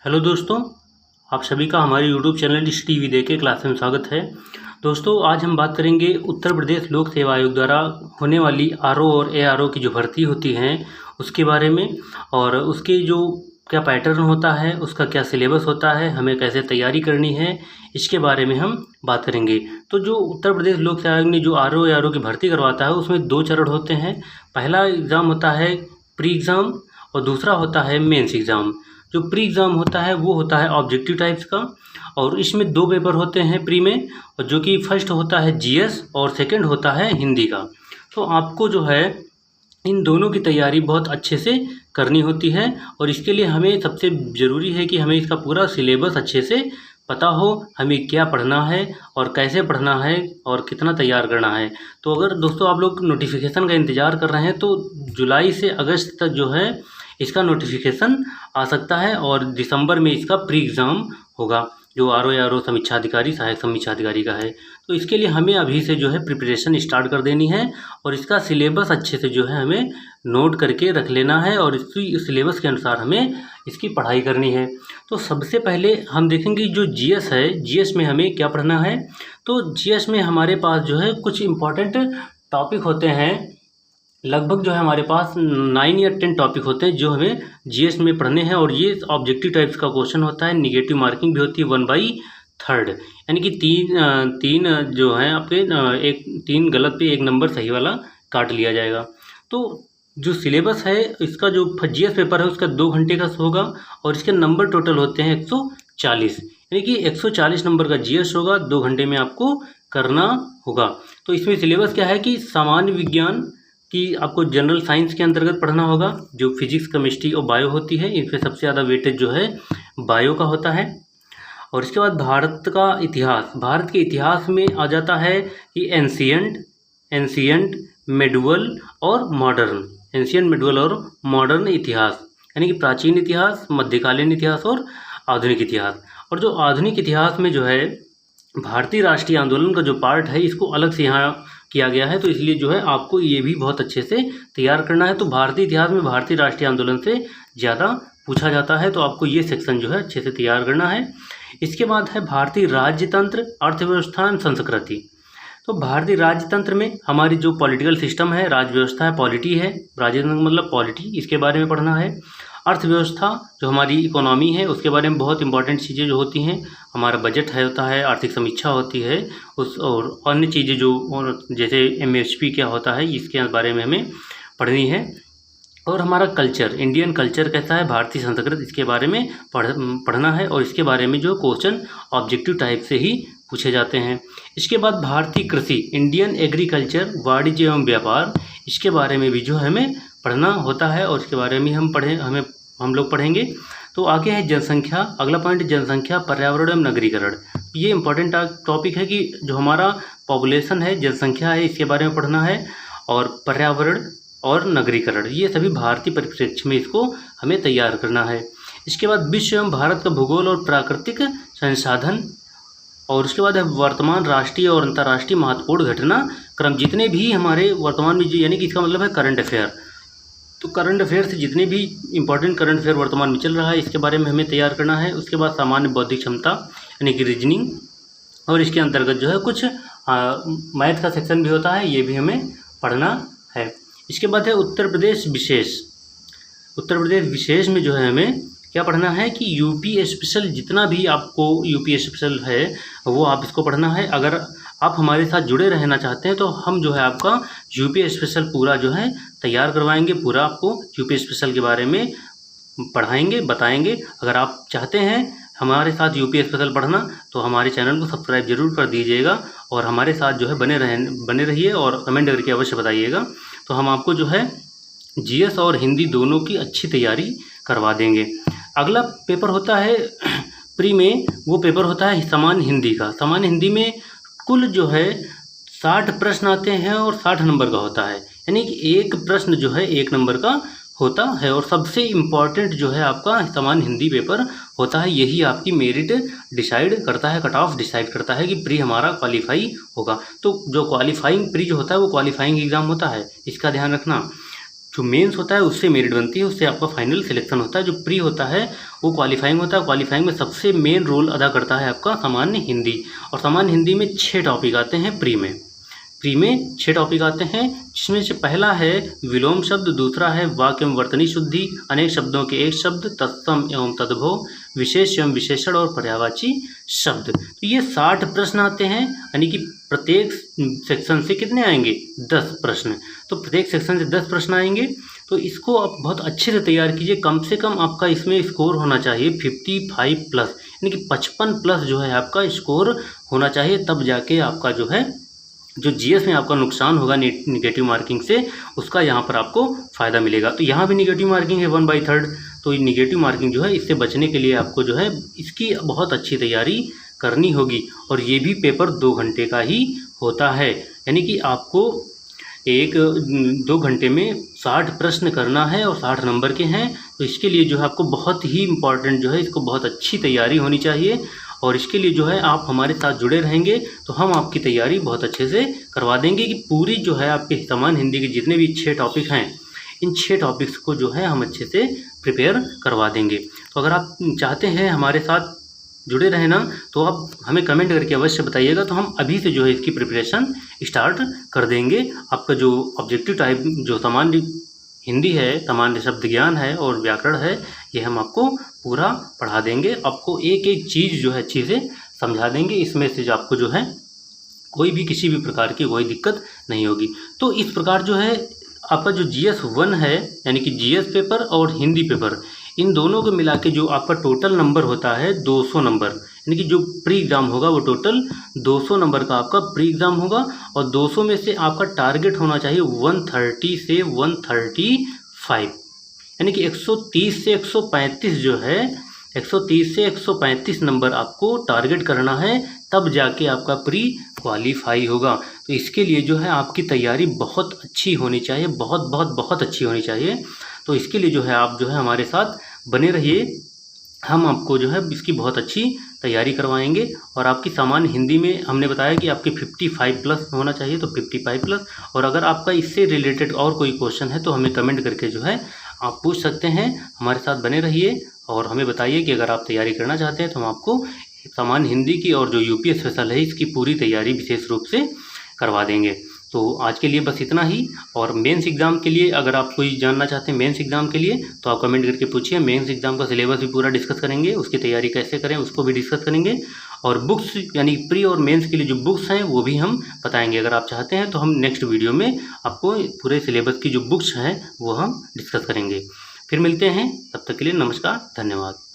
Hello दोस्तों, आप सभी का हमारे यूट्यूब चैनल टीवी देख के क्लास में स्वागत है। दोस्तों, आज हम बात करेंगे उत्तर प्रदेश लोक सेवा आयोग द्वारा होने वाली आरओ और एआरओ की जो भर्ती होती हैं उसके बारे में, और उसके जो क्या पैटर्न होता है, उसका क्या सिलेबस होता है, हमें कैसे तैयारी करनी है, इसके बारे में हम बात करेंगे। तो जो उत्तर प्रदेश लोक सेवा आयोग ने जो आरओ एआरओ की भर्ती करवाता है उसमें 2 चरण होते हैं। पहला एग्ज़ाम होता है प्री एग्ज़ाम और दूसरा होता है मेंस एग्ज़ाम। जो प्री एग्ज़ाम होता है वो होता है ऑब्जेक्टिव टाइप्स का, और इसमें 2 पेपर होते हैं प्री में, और जो कि फर्स्ट होता है जीएस और सेकंड होता है हिंदी का। तो आपको जो है इन दोनों की तैयारी बहुत अच्छे से करनी होती है, और इसके लिए हमें सबसे ज़रूरी है कि हमें इसका पूरा सिलेबस अच्छे से पता हो, हमें क्या पढ़ना है और कैसे पढ़ना है और कितना तैयार करना है। तो अगर दोस्तों आप लोग नोटिफिकेशन का इंतज़ार कर रहे हैं तो जुलाई से अगस्त तक जो है इसका नोटिफिकेशन आ सकता है, और दिसंबर में इसका प्री एग्ज़ाम होगा जो आरओ एआरओ समीक्षा अधिकारी सहायक समीक्षा अधिकारी का है। तो इसके लिए हमें अभी से जो है प्रिपरेशन स्टार्ट कर देनी है, और इसका सिलेबस अच्छे से जो है हमें नोट करके रख लेना है, और इसी सिलेबस के अनुसार हमें इसकी पढ़ाई करनी है। तो सबसे पहले हम देखेंगे जो जीएस है, जीएस में हमें क्या पढ़ना है। तो जीएस में हमारे पास जो है कुछ इम्पॉर्टेंट टॉपिक होते हैं, लगभग जो है हमारे पास 9 या 10 टॉपिक होते हैं जो हमें जीएस में पढ़ने हैं, और ये ऑब्जेक्टिव टाइप्स का क्वेश्चन होता है। निगेटिव मार्किंग भी होती है 1/3, यानी कि तीन जो है आपके एक 3 गलत पे 1 नंबर सही वाला काट लिया जाएगा। तो जो सिलेबस है इसका जो जीएस पेपर है उसका 2 घंटे का होगा, और इसके नंबर टोटल होते हैं 140, यानी कि 140 नंबर का जीएस होगा, 2 घंटे में आपको करना होगा। तो इसमें सिलेबस क्या है कि सामान्य विज्ञान कि आपको जनरल साइंस के अंतर्गत पढ़ना होगा, जो फिजिक्स केमिस्ट्री और बायो होती है, इनमें सबसे ज़्यादा वेटेज जो है बायो का होता है। और इसके बाद भारत का इतिहास, भारत के इतिहास में आ जाता है कि एंशियंट मेडुअल और मॉडर्न, एंशियंट मेडुअल और मॉडर्न इतिहास, यानी कि प्राचीन इतिहास, मध्यकालीन इतिहास और आधुनिक इतिहास। और जो आधुनिक इतिहास में जो है भारतीय राष्ट्रीय आंदोलन का जो पार्ट है इसको अलग से यहाँ किया गया है, तो इसलिए जो है आपको ये भी बहुत अच्छे से तैयार करना है। तो भारतीय इतिहास में भारतीय राष्ट्रीय आंदोलन से ज़्यादा पूछा जाता है, तो आपको ये सेक्शन जो है अच्छे से तैयार करना है। इसके बाद है भारतीय राज्यतंत्र, अर्थव्यवस्था एवं संस्कृति। तो भारतीय राज्यतंत्र में हमारी जो पॉलिटिकल सिस्टम है, राज व्यवस्था है, पॉलिटी है, राज्यतंत्र मतलब पॉलिटी, इसके बारे में पढ़ना है। अर्थव्यवस्था जो हमारी इकोनॉमी है उसके बारे में बहुत इंपॉर्टेंट चीज़ें जो होती हैं, हमारा बजट है होता है, आर्थिक समीक्षा होती है उस, और अन्य चीज़ें जो और जैसे एमएसपी क्या होता है इसके बारे में हमें पढ़नी है। और हमारा कल्चर, इंडियन कल्चर कैसा है, भारतीय संस्कृति, इसके बारे में पढ़ना है, और इसके बारे में जो क्वेश्चन ऑब्जेक्टिव टाइप से ही पूछे जाते हैं। इसके बाद भारतीय कृषि, इंडियन एग्रीकल्चर, वाणिज्य एवं व्यापार, इसके बारे में भी जो हमें पढ़ना होता है, और इसके बारे में हम लोग पढ़ेंगे। तो आगे है जनसंख्या, अगला पॉइंट जनसंख्या, पर्यावरण एवं नगरीकरण। ये इंपॉर्टेंट टॉपिक है कि जो हमारा पॉपुलेशन है, जनसंख्या है, इसके बारे में पढ़ना है, और पर्यावरण और नगरीकरण, ये सभी भारतीय परिप्रेक्ष्य में इसको हमें तैयार करना है। इसके बाद विश्व एवं भारत का भूगोल और प्राकृतिक संसाधन, और उसके बाद है वर्तमान राष्ट्रीय और अंतर्राष्ट्रीय महत्वपूर्ण घटना क्रम, जितने भी हमारे वर्तमान में यानी कि इसका मतलब है करंट अफेयर। तो करंट अफेयर से जितने भी इंपॉर्टेंट करंट अफेयर वर्तमान में चल रहा है इसके बारे में हमें तैयार करना है। उसके बाद सामान्य बौद्धिक क्षमता यानी कि रीजनिंग, और इसके अंतर्गत जो है कुछ मैथ का सेक्शन भी होता है, ये भी हमें पढ़ना है। इसके बाद है उत्तर प्रदेश विशेष। उत्तर प्रदेश विशेष में जो है हमें क्या पढ़ना है कि यूपी स्पेशल, जितना भी आपको यूपी स्पेशल है वो आप इसको पढ़ना है। अगर आप हमारे साथ जुड़े रहना चाहते हैं तो हम जो है आपका यूपी स्पेशल पूरा जो है तैयार करवाएंगे, पूरा आपको यूपी स्पेशल के बारे में पढ़ाएंगे, बताएंगे। अगर आप चाहते हैं हमारे साथ यूपी स्पेशल पढ़ना तो हमारे चैनल को सब्सक्राइब जरूर कर दीजिएगा, और हमारे साथ जो है बने रहिए, और कमेंट करके अवश्य बताइएगा। तो हम आपको जो है जीएस और हिंदी दोनों की अच्छी तैयारी करवा देंगे। अगला पेपर होता है प्री में, वो पेपर होता है सामान्य हिंदी का। सामान्य हिंदी में कुल जो है 60 प्रश्न आते हैं और 60 नंबर का होता है, यानी कि एक प्रश्न जो है 1 नंबर का होता है, और सबसे इम्पॉर्टेंट जो है आपका सामान्य हिंदी पेपर होता है। यही आपकी मेरिट डिसाइड करता है, कट ऑफ डिसाइड करता है कि प्री हमारा क्वालिफाई होगा। तो जो क्वालिफाइंग प्री जो होता है वो क्वालिफाइंग एग्ज़ाम होता है, इसका ध्यान रखना। जो मेंस होता है उससे मेरिट बनती है, उससे आपका फाइनल सिलेक्शन होता है। जो प्री होता है वो क्वालिफाइंग होता है। क्वालिफाइंग में सबसे मेन रोल अदा करता है आपका सामान्य हिंदी, और सामान्य हिंदी में 6 टॉपिक आते हैं प्री में। प्री में 6 टॉपिक आते हैं, जिसमें से पहला है विलोम शब्द, दूसरा है वाक्य एवं वर्तनी शुद्धि, अनेक शब्दों के एक शब्द, तत्सम एवं तद्भव, विशेष एवं विशेषण और पर्यायवाची शब्द। तो ये 60 प्रश्न आते हैं, यानी कि प्रत्येक सेक्शन से कितने आएंगे? 10 प्रश्न। तो प्रत्येक सेक्शन से 10 प्रश्न आएंगे। तो इसको आप बहुत अच्छे से तैयार कीजिए। कम से कम आपका इसमें स्कोर होना चाहिए 55 प्लस, यानी कि 55 प्लस जो है आपका स्कोर होना चाहिए, तब जाके आपका जो है जो जीएस में आपका नुकसान होगा निगेटिव मार्किंग से, उसका यहाँ पर आपको फ़ायदा मिलेगा। तो यहाँ भी निगेटिव मार्किंग है 1/3। तो ये निगेटिव मार्किंग जो है इससे बचने के लिए आपको जो है इसकी बहुत अच्छी तैयारी करनी होगी। और ये भी पेपर 2 घंटे का ही होता है, यानी कि आपको 2 घंटे में 60 प्रश्न करना है और 60 नंबर के हैं। तो इसके लिए जो है आपको बहुत ही इम्पॉर्टेंट जो है इसको बहुत अच्छी तैयारी होनी चाहिए। और इसके लिए जो है आप हमारे साथ जुड़े रहेंगे तो हम आपकी तैयारी बहुत अच्छे से करवा देंगे कि पूरी जो है आपके सामान्य हिंदी के जितने भी 6 टॉपिक हैं, इन 6 टॉपिक्स को जो है हम अच्छे से प्रिपेयर करवा देंगे। तो अगर आप चाहते हैं हमारे साथ जुड़े रहें ना, तो आप हमें कमेंट करके अवश्य बताइएगा, तो हम अभी से जो है इसकी प्रिपरेशन स्टार्ट कर देंगे। आपका जो ऑब्जेक्टिव टाइप जो सामान्य हिंदी है, सामान्य शब्द ज्ञान है और व्याकरण है, ये हम आपको पूरा पढ़ा देंगे। आपको एक एक चीज़ जो है अच्छी से समझा देंगे। इसमें से जो आपको जो है कोई भी किसी भी प्रकार की कोई दिक्कत नहीं होगी। तो इस प्रकार जो है आपका जो GS 1 है, यानी कि GS पेपर और हिंदी पेपर, इन दोनों को मिला के जो आपका टोटल नंबर होता है 200 नंबर, यानी कि जो प्री एग्ज़ाम होगा वो टोटल 200 नंबर का आपका प्री एग्ज़ाम होगा। और 200 में से आपका टारगेट होना चाहिए 130 से 135, यानी कि 130 से 135 जो है 130 से 135 नंबर आपको टारगेट करना है, तब जाके आपका प्री क्वालिफाई होगा। तो इसके लिए जो है आपकी तैयारी बहुत अच्छी होनी चाहिए, बहुत बहुत बहुत अच्छी होनी चाहिए। तो इसके लिए जो है आप जो है हमारे साथ बने रहिए, हम आपको जो है इसकी बहुत अच्छी तैयारी करवाएंगे। और आपकी सामान्य हिंदी में हमने बताया कि आपकी 55 प्लस होना चाहिए, तो 55 प्लस। और अगर आपका इससे रिलेटेड और कोई क्वेश्चन है तो हमें कमेंट करके जो है आप पूछ सकते हैं। हमारे साथ बने रहिए और हमें बताइए कि अगर आप तैयारी करना चाहते हैं तो हम आपको सामान्य हिंदी की और जो यूपी स्पेशल है इसकी पूरी तैयारी विशेष रूप से करवा देंगे। तो आज के लिए बस इतना ही। और मेंस एग्ज़ाम के लिए अगर आप कोई जानना चाहते हैं मेंस एग्ज़ाम के लिए, तो आप कमेंट करके पूछिए। मेंस एग्ज़ाम का सिलेबस भी पूरा डिस्कस करेंगे, उसकी तैयारी कैसे करें उसको भी डिस्कस करेंगे। और बुक्स यानी प्री और मेंस के लिए जो बुक्स हैं वो भी हम बताएंगे। अगर आप चाहते हैं तो हम नेक्स्ट वीडियो में आपको पूरे सिलेबस की जो बुक्स हैं वो हम डिस्कस करेंगे। फिर मिलते हैं, तब तक के लिए नमस्कार, धन्यवाद।